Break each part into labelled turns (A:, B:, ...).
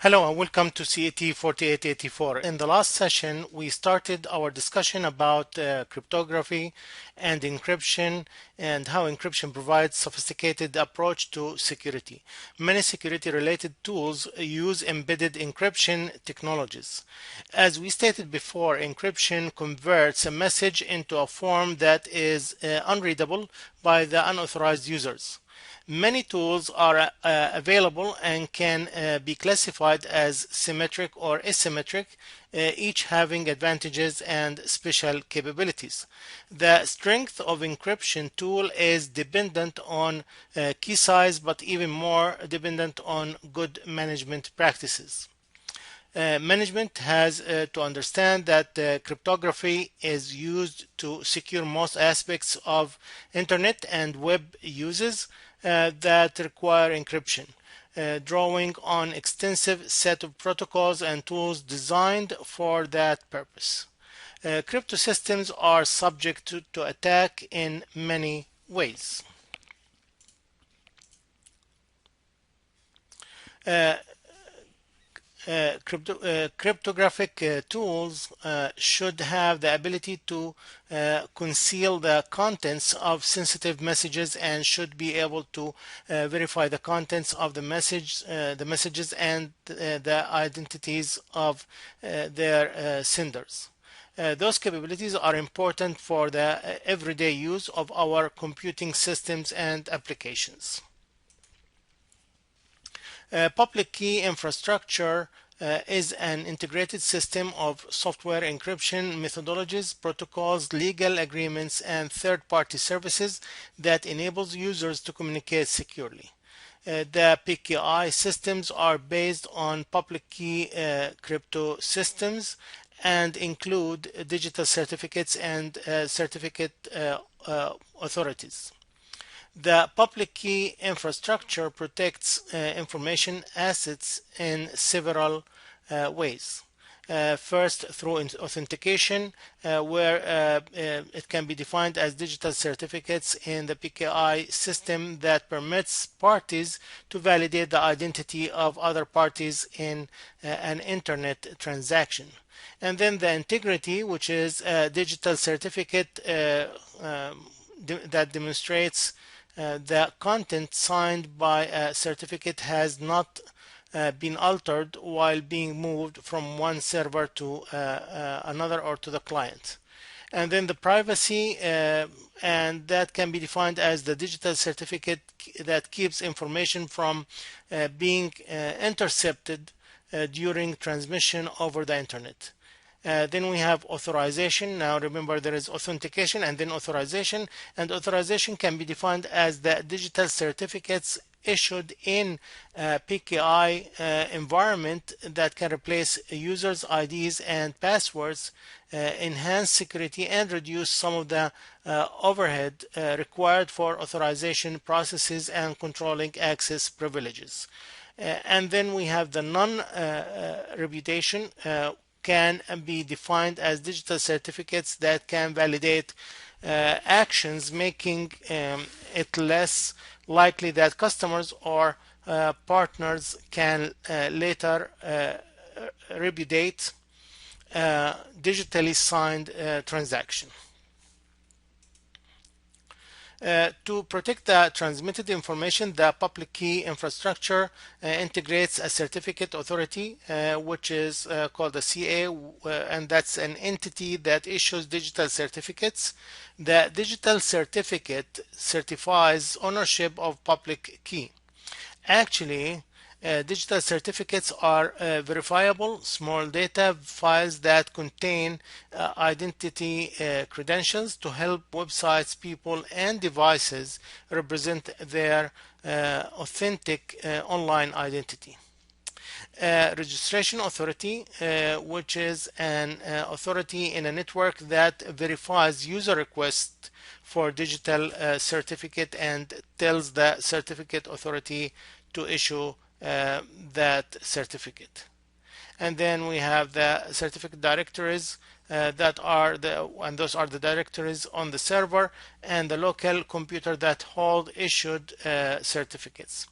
A: Hello and welcome to CAT 4884. In the last session, we started our discussion about cryptography and encryption and how encryption provides sophisticated approach to security. Many security-related tools use embedded encryption technologies. As we stated before, encryption converts a message into a form that is unreadable by the unauthorized users. Many tools are available and can be classified as symmetric or asymmetric, each having advantages and special capabilities. The strength of encryption tool is dependent on key size, but even more dependent on good management practices. Management has to understand that cryptography is used to secure most aspects of internet and web uses that require encryption, drawing on extensive set of protocols and tools designed for that purpose. Cryptosystems are subject to attack in many ways. Cryptographic tools should have the ability to conceal the contents of sensitive messages and should be able to verify the contents of the messages and the identities of their senders. Those capabilities are important for the everyday use of our computing systems and applications. Public key infrastructure is an integrated system of software encryption methodologies, protocols, legal agreements, and third-party services that enables users to communicate securely. The PKI systems are based on public key crypto systems and include digital certificates and certificate authorities. The public key infrastructure protects information assets in several ways. First, through authentication, where it can be defined as digital certificates in the PKI system that permits parties to validate the identity of other parties in an internet transaction. And then the integrity, which is a digital certificate that demonstrates the content signed by a certificate has not been altered while being moved from one server to another or to the client. And then the privacy, and that can be defined as the digital certificate that keeps information from being intercepted during transmission over the internet. Then we have authorization. Now remember, there is authentication and then authorization, and authorization can be defined as the digital certificates issued in a PKI environment that can replace users' IDs and passwords, enhance security, and reduce some of the overhead required for authorization processes and controlling access privileges. And then we have the non-reputation can be defined as digital certificates that can validate actions, making it less likely that customers or partners can later repudiate digitally signed transaction. To protect the transmitted information, the public key infrastructure integrates a certificate authority, which is called a CA, and that's an entity that issues digital certificates. The digital certificate certifies ownership of public key. Actually, digital certificates are verifiable small data files that contain identity credentials to help websites, people, and devices represent their authentic online identity. Registration authority, which is an authority in a network that verifies user requests for digital certificate and tells the certificate authority to issue that certificate. And then we have the certificate directories that are those are the directories on the server and the local computer that hold issued certificates.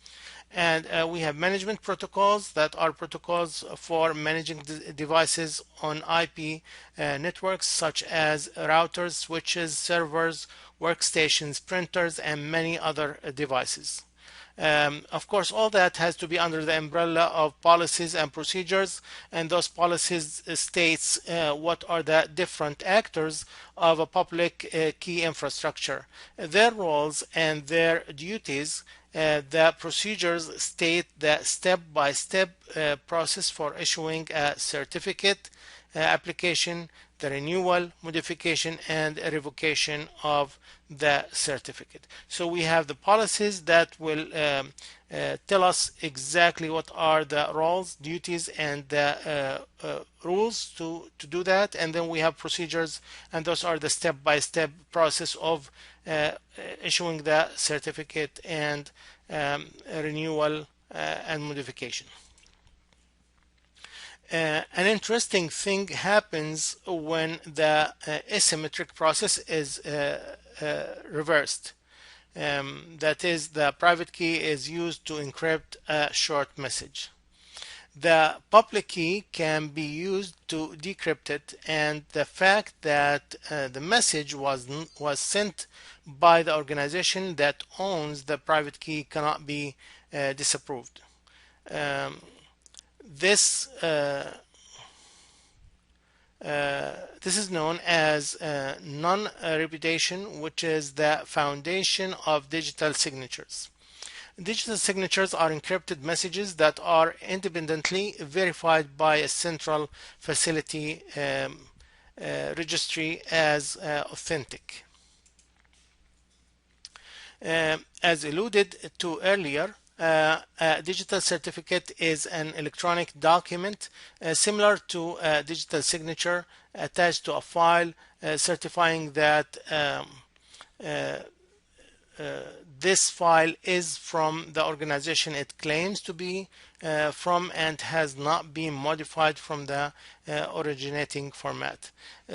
A: And we have management protocols that are protocols for managing devices on IP networks, such as routers, switches, servers, workstations, printers, and many other devices. Of course, all that has to be under the umbrella of policies and procedures, and those policies states what are the different actors of a public key infrastructure, their roles and their duties. The procedures state the step-by-step process for issuing a certificate, application, the renewal, modification, and revocation of the certificate. So we have the policies that will tell us exactly what are the roles, duties, and the rules to do that. And then we have procedures, and those are the step-by-step process of issuing the certificate and renewal and modification. An interesting thing happens when the asymmetric process is reversed. That is, the private key is used to encrypt a short message. The public key can be used to decrypt it, and the fact that the message was sent by the organization that owns the private key cannot be disapproved. This is known as non-repudiation, which is the foundation of digital signatures. Digital signatures are encrypted messages that are independently verified by a central facility registry as authentic. As alluded to earlier, a digital certificate is an electronic document similar to a digital signature attached to a file certifying that this file is from the organization it claims to be from and has not been modified from the originating format.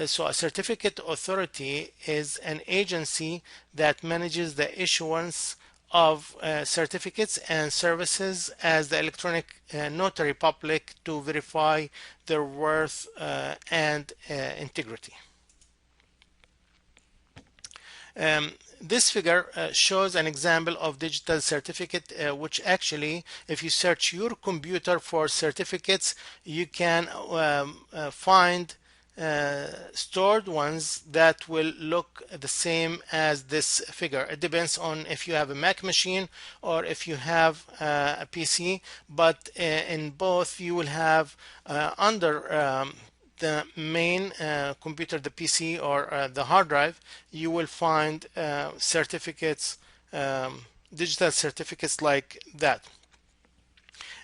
A: So a certificate authority is an agency that manages the issuance of certificates and services as the electronic notary public to verify their worth and integrity. This figure shows an example of digital certificate, which actually, if you search your computer for certificates, you can find stored ones that will look the same as this figure. It depends on if you have a Mac machine or if you have a PC, but in both you will have under the main computer, the PC or the hard drive, you will find certificates, digital certificates like that.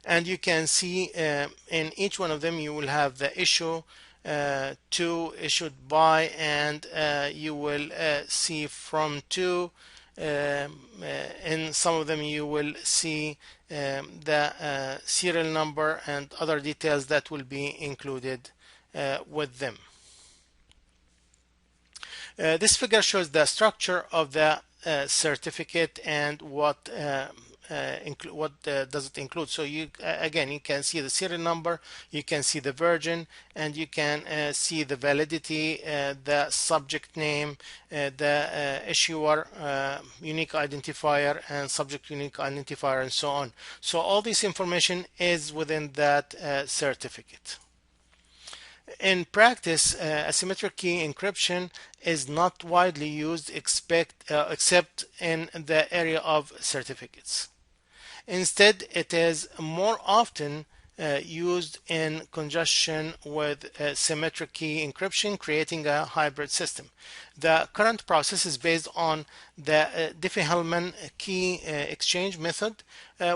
A: And you can see in each one of them you will have the issue to, issued by, and you will see from to. In some of them you will see the serial number and other details that will be included with them. This figure shows the structure of the certificate and what does it include. So you again, you can see the serial number, you can see the version, and you can see the validity, the subject name, the issuer unique identifier, and subject unique identifier, and so on. So all this information is within that certificate. In practice, asymmetric key encryption is not widely used except in the area of certificates. Instead, it is more often used in conjunction with symmetric key encryption, creating a hybrid system. The current process is based on the Diffie-Hellman key exchange method,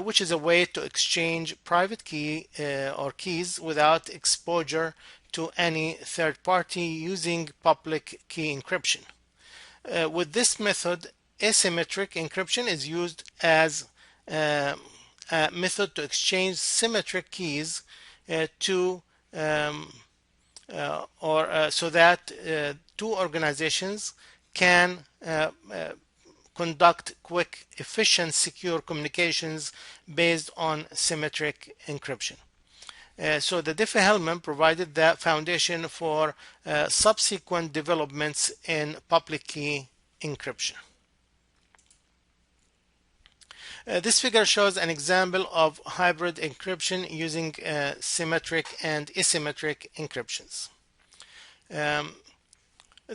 A: which is a way to exchange private key or keys without exposure to any third party using public key encryption. With this method, asymmetric encryption is used as a method to exchange symmetric keys so that two organizations can conduct quick, efficient, secure communications based on symmetric encryption. So the Diffie-Hellman provided the foundation for subsequent developments in public key encryption. This figure shows an example of hybrid encryption using symmetric and asymmetric encryptions. The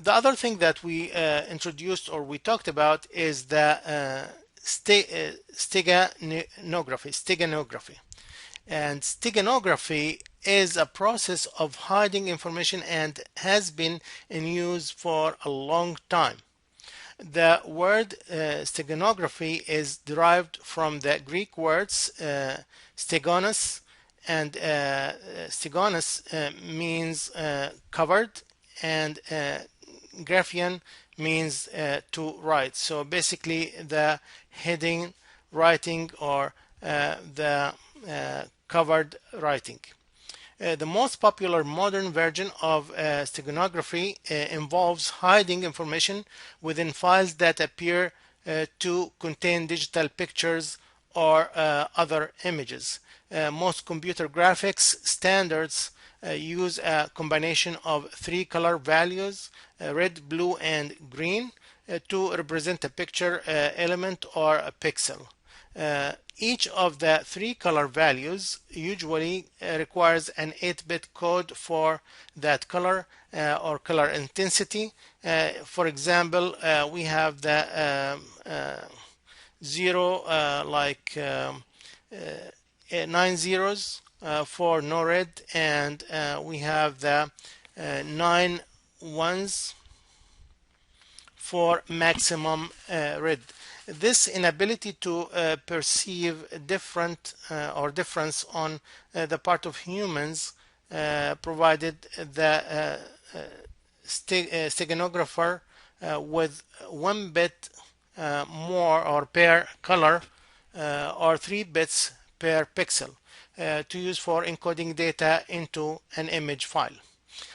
A: other thing that we introduced or we talked about is the steganography. And steganography is a process of hiding information and has been in use for a long time. The word steganography is derived from the Greek words steganos, and steganos means covered, and graphian means to write. So basically the heading writing or the covered writing. The most popular modern version of steganography involves hiding information within files that appear to contain digital pictures or other images. Most computer graphics standards use a combination of three color values, red, blue, and green, to represent a picture element or a pixel. Each of the three color values usually requires an 8-bit code for that color or color intensity. For example, we have the 9 zeros for no red, and we have the 9 ones for maximum red. This inability to perceive different or difference on the part of humans provided the steganographer with 1 bit more or per color or 3 bits per pixel to use for encoding data into an image file.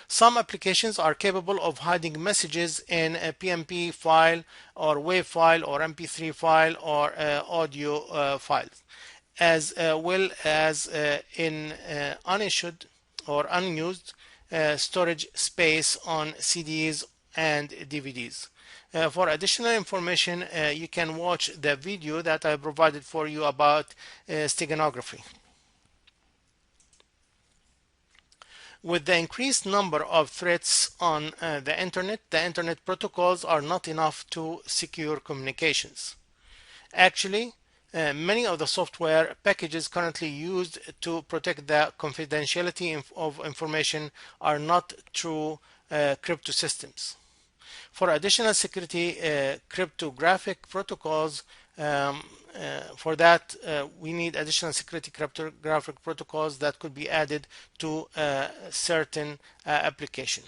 A: Some applications are capable of hiding messages in a PMP file or WAV file or MP3 file or audio files, as well as in unissued or unused storage space on CDs and DVDs. For additional information, you can watch the video that I provided for you about steganography. With the increased number of threats on the internet protocols are not enough to secure communications. Actually, many of the software packages currently used to protect the confidentiality of information are not true cryptosystems. For additional security, cryptographic protocols, for that we need additional security cryptographic protocols that could be added to certain application.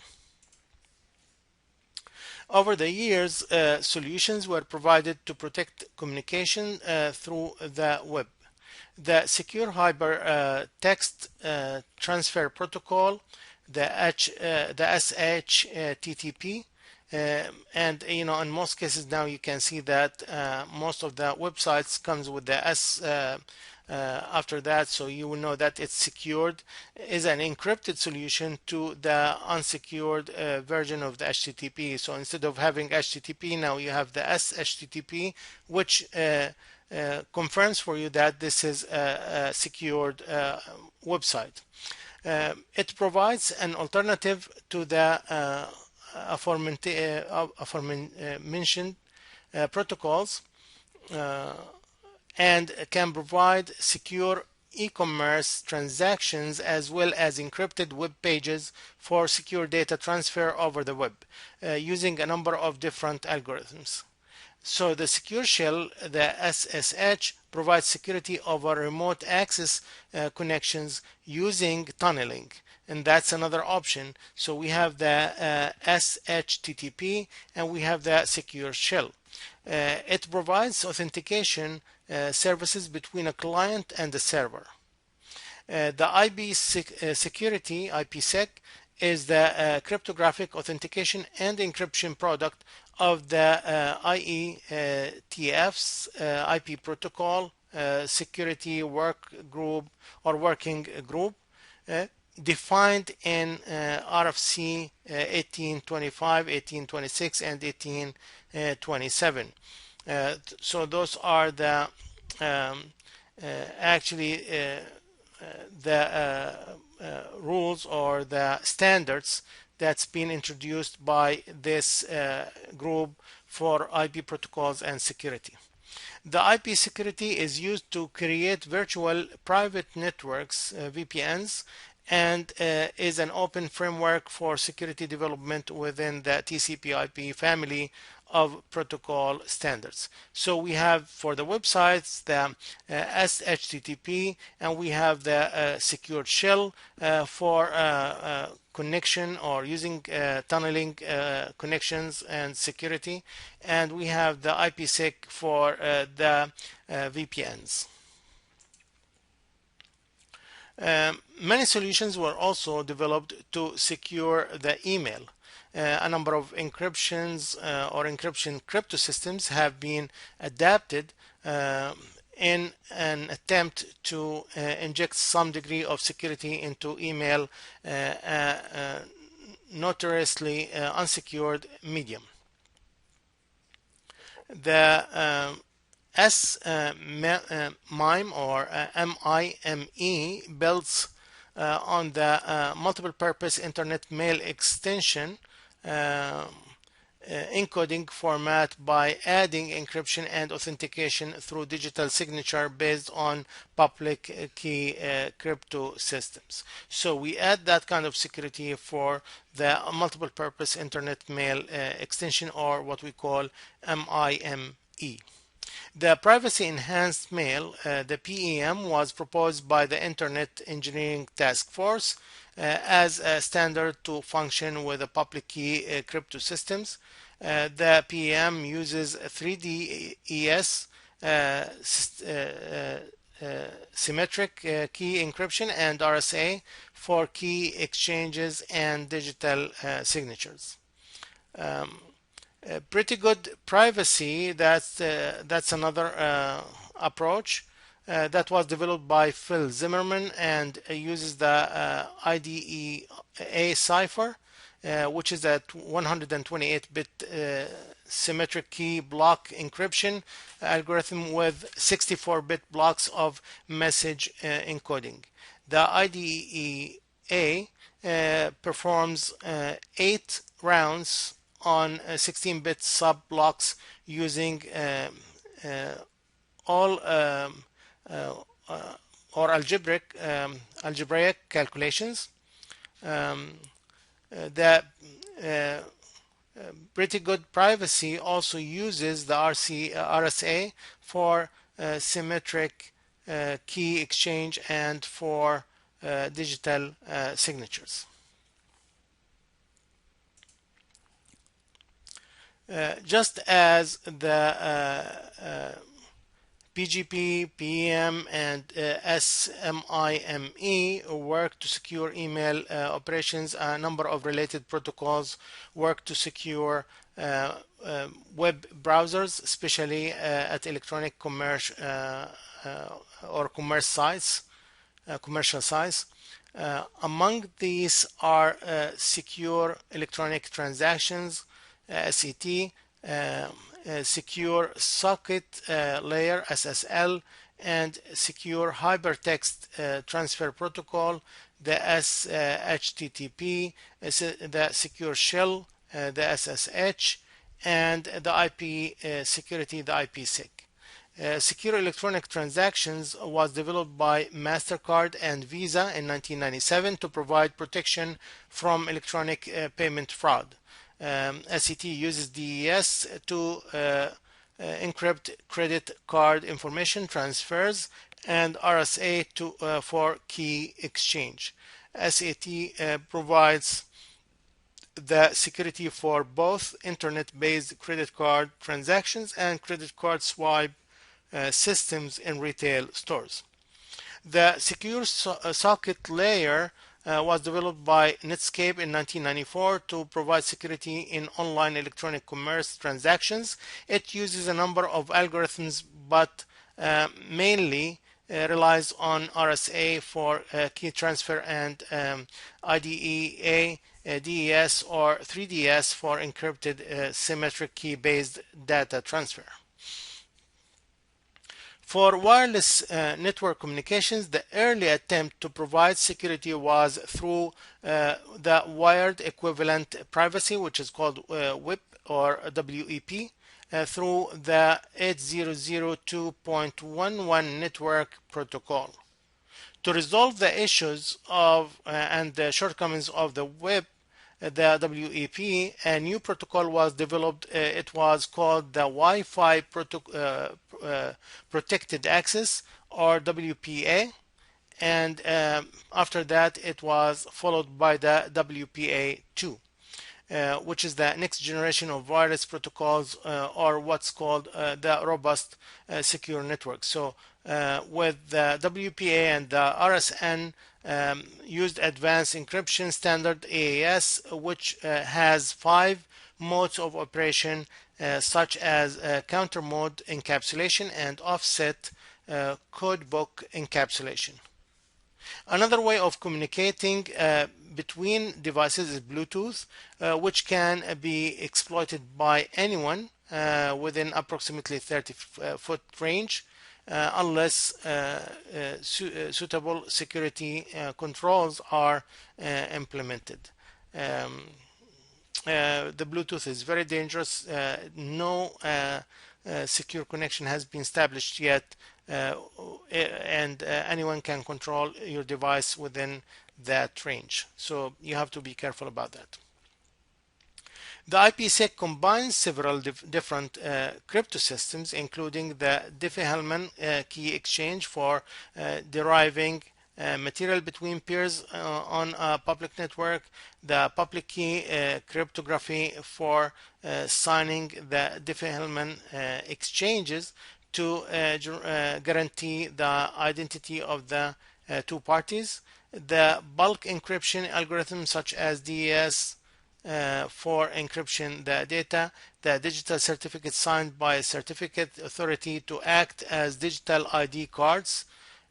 A: Over the years, solutions were provided to protect communication through the web. The Secure Hyper Text Transfer Protocol, the SHTTP, and in most cases now you can see that most of the websites comes with the S after that, so you will know that it's secured, is an encrypted solution to the unsecured version of the HTTP. So instead of having HTTP, now you have the SHTTP, which confirms for you that this is a secured website. It provides an alternative to the aforementioned protocols and can provide secure e-commerce transactions as well as encrypted web pages for secure data transfer over the web using a number of different algorithms. So the secure shell, the SSH, provides security over remote access connections using tunneling, and that's another option. So we have the SHTTP and we have the secure shell. It provides authentication services between a client and the server. The IPSec is the cryptographic authentication and encryption product of the IETF's IP protocol security work group or working group, defined in RFC 1825, 1826, and 1827. So those are the actually the rules or the standards that's been introduced by this group for IP protocols and security. The IP security is used to create virtual private networks, VPNs, and is an open framework for security development within the TCP/IP family of protocol standards. So we have for the websites the SHTTP, and we have the secured shell for connection or using tunneling connections and security, and we have the IPSec for the VPNs. Many solutions were also developed to secure the email. A number of encryptions or encryption cryptosystems have been adapted in an attempt to inject some degree of security into email notoriously unsecured medium. The MIME or MIME builds on the multiple purpose internet mail extension encoding format by adding encryption and authentication through digital signature based on public key crypto systems. So we add that kind of security for the multiple purpose internet mail extension, or what we call MIME. The privacy enhanced mail, the PEM, was proposed by the Internet Engineering Task Force as a standard to function with the public key crypto systems. The PEM uses 3DES symmetric key encryption and RSA for key exchanges and digital signatures. Pretty good privacy, that's another approach that was developed by Phil Zimmerman and uses the IDEA cipher, which is a 128-bit symmetric key block encryption algorithm with 64-bit blocks of message encoding. The IDEA performs 8 rounds on 16-bit sub-blocks using all or algebraic calculations. The pretty good privacy also uses the RSA for symmetric key exchange and for digital signatures. Just as the PGP, PEM, and SMIME work to secure email operations, a number of related protocols work to secure web browsers, especially at electronic commerce or commercial sites. Among these are secure electronic transactions, SET, secure socket layer, SSL, and secure hypertext transfer protocol, the SHTTP, the secure shell, the SSH, and the IP security, the IPSec. Secure electronic transactions was developed by MasterCard and Visa in 1997 to provide protection from electronic payment fraud. SET uses DES to encrypt credit card information transfers and RSA for key exchange. SAT provides the security for both internet-based credit card transactions and credit card swipe systems in retail stores. The secure socket layer was developed by Netscape in 1994 to provide security in online electronic commerce transactions. It uses a number of algorithms, but mainly relies on RSA for key transfer and IDEA, DES, or 3DS for encrypted symmetric key-based data transfer. For wireless network communications, the early attempt to provide security was through the wired equivalent privacy, which is called WEP or WEP, through the 8002.11 network protocol. To resolve the issues of and the shortcomings of the WEP, the WEP, a new protocol was developed. It was called the Wi-Fi Protected Access, or WPA, and after that it was followed by the WPA2, which is the next generation of wireless protocols, or what's called the robust secure network. So with the WPA and the RSN, used advanced encryption standard AES, which has 5 modes of operation, such as counter mode encapsulation and offset codebook encapsulation. Another way of communicating between devices is Bluetooth, which can be exploited by anyone within approximately 30-foot range, unless suitable security controls are implemented. The Bluetooth is very dangerous. No secure connection has been established yet, and anyone can control your device within that range. So you have to be careful about that. The IPSec combines several different cryptosystems, including the Diffie-Hellman key exchange for deriving material between peers on a public network, the public key cryptography for signing the Diffie-Hellman exchanges to guarantee the identity of the two parties, the bulk encryption algorithms such as DES for encryption the data, the digital certificate signed by a certificate authority to act as digital ID cards,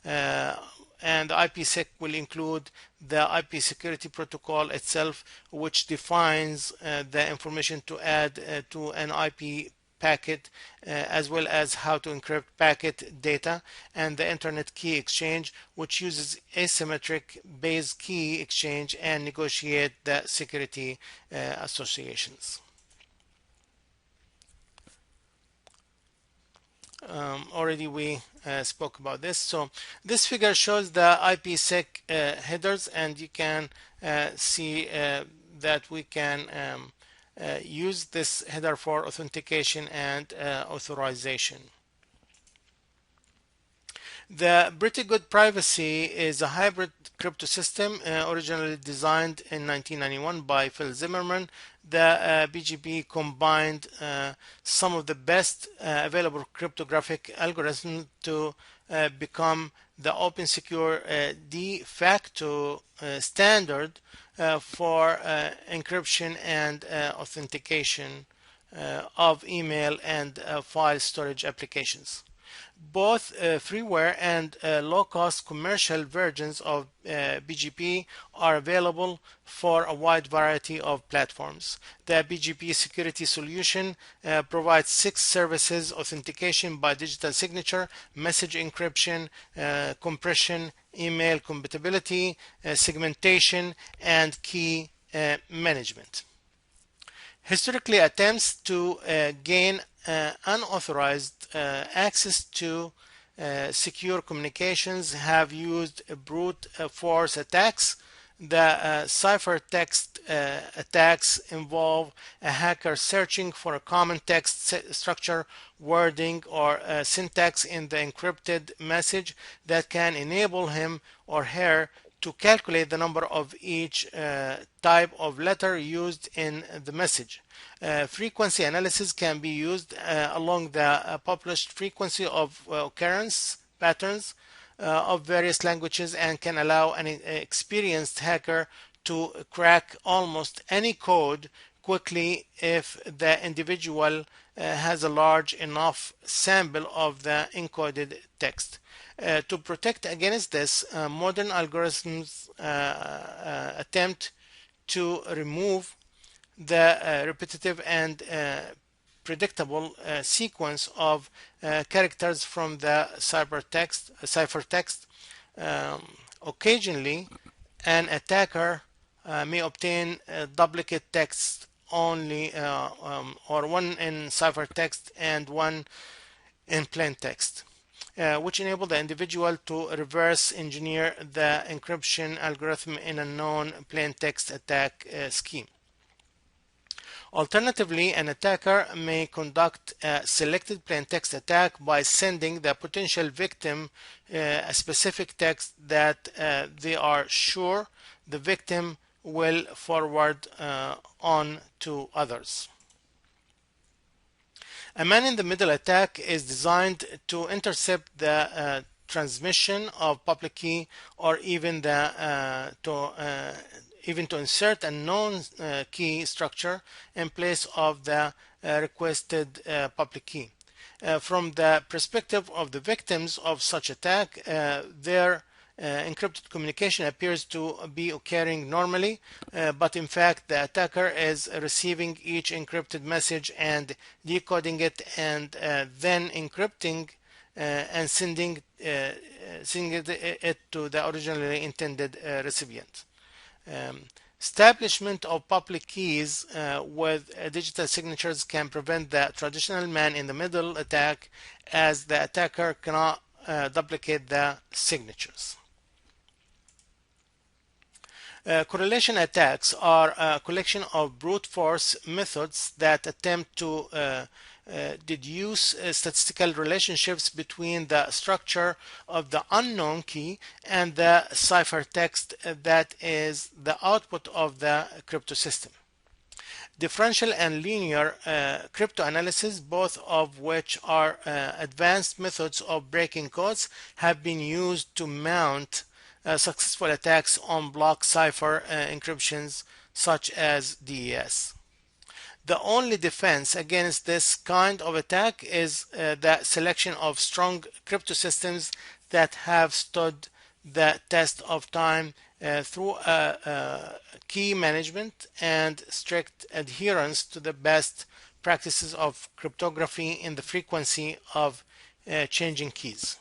A: and IPSec will include the IP security protocol itself, which defines the information to add to an IP packet, as well as how to encrypt packet data, and the internet key exchange, which uses asymmetric base key exchange and negotiate the security associations. Already we spoke about this. So this figure shows the IPSec headers, and you can see that we can use this header for authentication and authorization. The Pretty Good Privacy is a hybrid crypto system originally designed in 1991 by Phil Zimmerman. The PGP combined some of the best available cryptographic algorithms to become the open secure de facto standard for encryption and authentication of email and file storage applications. Both freeware and low-cost commercial versions of BGP are available for a wide variety of platforms. The BGP security solution provides 6 services: authentication by digital signature, message encryption, compression, email compatibility, segmentation, and key management. Historically, attempts to gain unauthorized access to secure communications have used brute force attacks. The ciphertext attacks involve a hacker searching for a common text structure, wording, or syntax in the encrypted message that can enable him or her to calculate the number of each type of letter used in the message. Frequency analysis can be used along the published frequency of occurrence patterns of various languages and can allow an experienced hacker to crack almost any code quickly if the individual has a large enough sample of the encoded text. To protect against this, modern algorithms attempt to remove the repetitive and predictable sequence of characters from the ciphertext. Occasionally, an attacker may obtain duplicate text only or one in ciphertext and one in plain text, which enable the individual to reverse engineer the encryption algorithm in a known plain text attack scheme. Alternatively, an attacker may conduct a selected plaintext attack by sending the potential victim a specific text that they are sure the victim will forward on to others. A man-in-the-middle attack is designed to intercept the transmission of public key or even to insert a known key structure in place of the requested public key. From the perspective of the victims of such attack, their encrypted communication appears to be occurring normally, but in fact the attacker is receiving each encrypted message and decoding it and then encrypting and sending it to the originally intended recipient. Establishment of public keys with digital signatures can prevent the traditional man-in-the-middle attack, as the attacker cannot duplicate the signatures. Correlation attacks are a collection of brute force methods that attempt to deduce statistical relationships between the structure of the unknown key and the ciphertext that is the output of the cryptosystem. Differential and linear cryptanalysis, both of which are advanced methods of breaking codes, have been used to mount successful attacks on block cipher encryptions such as DES. The only defense against this kind of attack is the selection of strong cryptosystems that have stood the test of time through key management and strict adherence to the best practices of cryptography in the frequency of changing keys.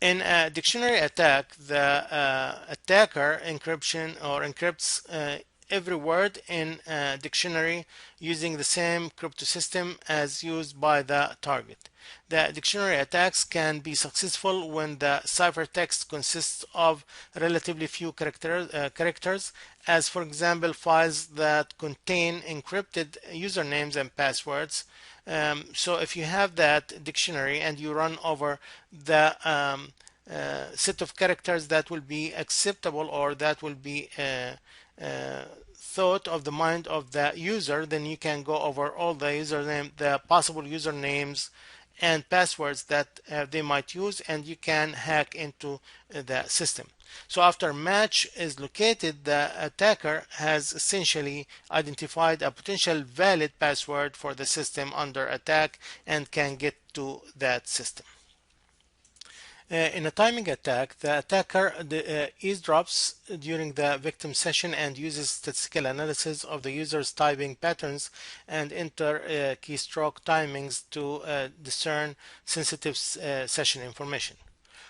A: In a dictionary attack, the attacker encrypts every word in a dictionary using the same cryptosystem as used by the target. The dictionary attacks can be successful when the ciphertext consists of relatively few characters, as for example files that contain encrypted usernames and passwords. So if you have that dictionary and you run over the set of characters that will be acceptable or that will be thought of the mind of the user, then you can go over all the possible usernames and passwords that they might use, and you can hack into the system. So after match is located, the attacker has essentially identified a potential valid password for the system under attack and can get to that system. In a timing attack, the attacker eavesdrops during the victim session and uses statistical analysis of the user's typing patterns and enter keystroke timings to discern sensitive session information.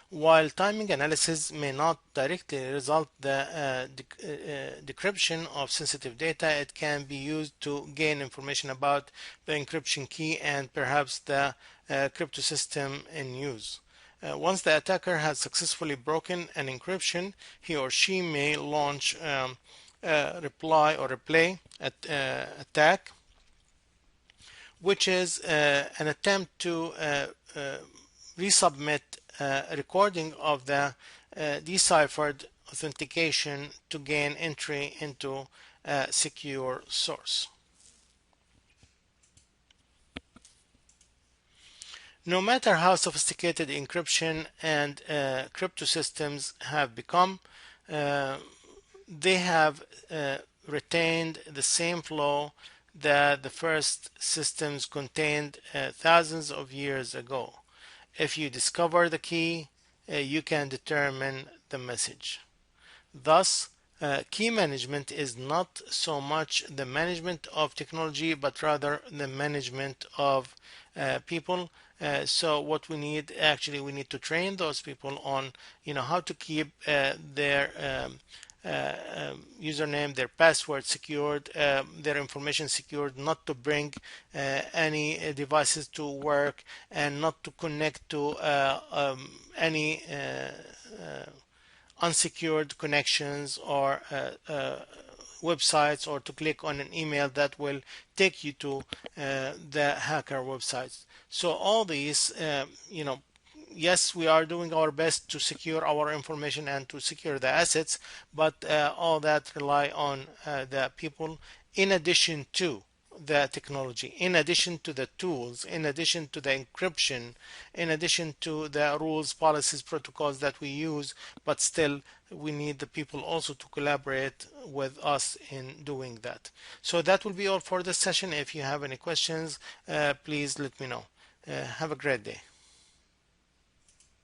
A: While timing analysis may not directly result the decryption of sensitive data, it can be used to gain information about the encryption key and perhaps the cryptosystem in use. Once the attacker has successfully broken an encryption, he or she may launch replay attack, which is an attempt to resubmit a recording of the deciphered authentication to gain entry into a secure source. No matter how sophisticated encryption and crypto systems have become, uh, they have retained the same flaw that the first systems contained thousands of years ago. If you discover the key, you can determine the message. Thus, key management is not so much the management of technology, but rather the management of people. So what we need, actually, we need to train those people on, how to keep their username, their password secured, their information secured, not to bring any devices to work, and not to connect to any unsecured connections or websites, or to click on an email that will take you to the hacker websites. So all these, yes, we are doing our best to secure our information and to secure the assets, but all that rely on the people, in addition to the technology, in addition to the tools, in addition to the encryption, in addition to the rules, policies, protocols that we use. But still, we need the people also to collaborate with us in doing that. So that will be all for this session. If you have any questions, please let me know. Have a great day.